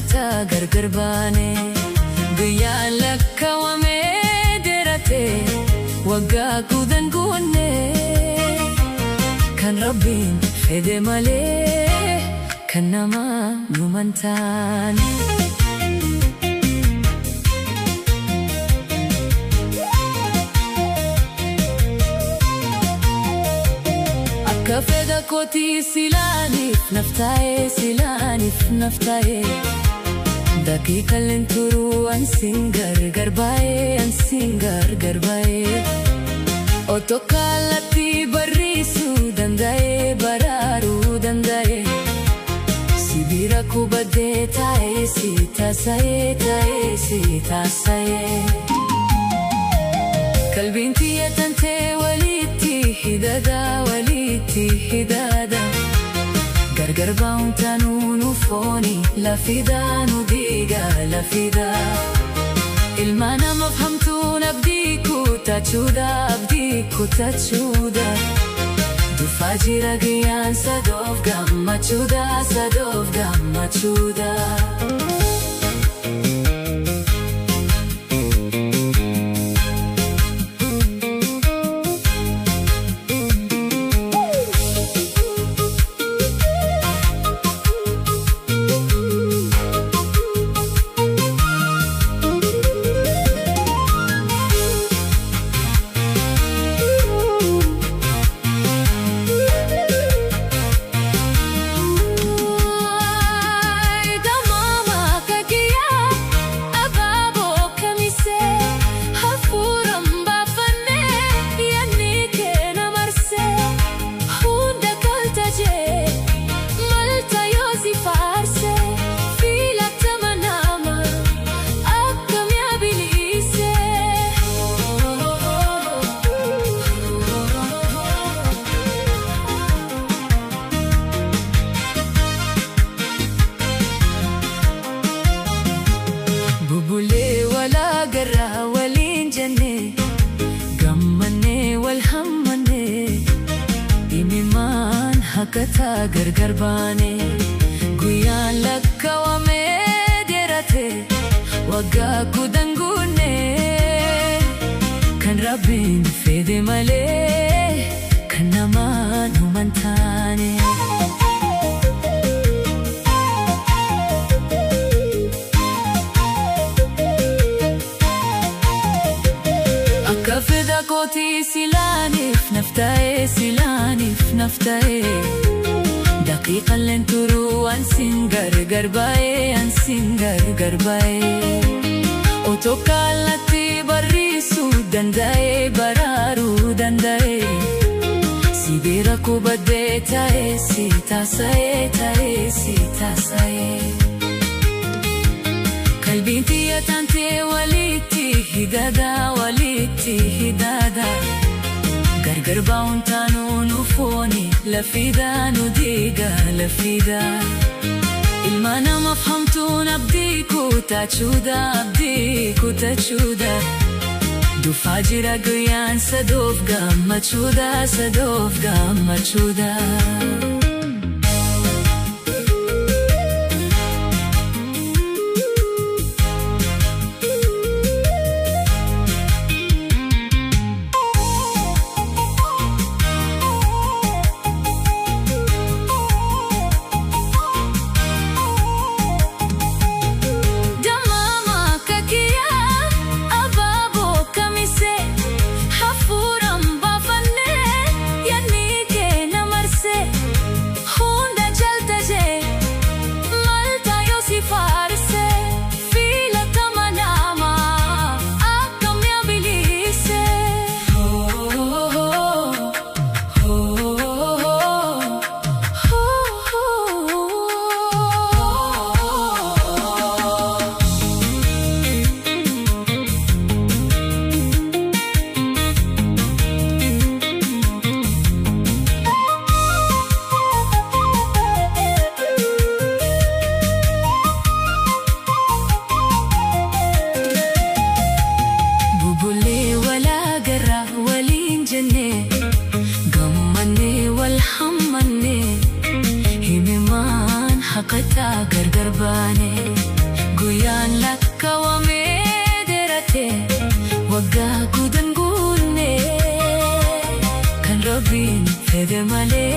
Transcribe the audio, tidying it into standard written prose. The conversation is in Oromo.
hakata gargar baane guyyaa lakkaawame derate waggaa gudan guunne kan rabbiin fedhe malee kan nama numantaan akka fedha kooti silaanif naftaa'e daqiiqa lenturu ansin gargar baay'ee otoo kalatti barriisuu danda'e baraaruu danda'e sibira kubadee taa'ee si taasa'ee qalbiin tiyyatantee walitti hidhada gargar baa'uun taanuu nu fooni lafidaa nu dhiiga lafidaa ilma namaaf hamtuun abdii kutachuudha dhufaa jira guyyaan sadoof gammachuudha bubulee walaa garraa waliin jenne gammanne wal hammanne dhimmimaan hakata gargar baane guyyaan lakkaawame derate waggaa gudan guunne kan rabbiin fedhe malee kan nama numantaane fedha kooti silaanif naftaa'e daqiiqa lenturu ansin gargar baay'ee otoo kalatti barriisuu danda'e baraaruu danda'e sibira kubadee taa'ee si taasa'ee qalbiin tiyyatantee walitti hidhada gargar baa'uun taanuu nu fooni lafidaa nu dhiiga lafidaa ilma namaaf hamtuun abdii kutachuudha dhufaa jira guyyaan sadoof gammachuudha fede malee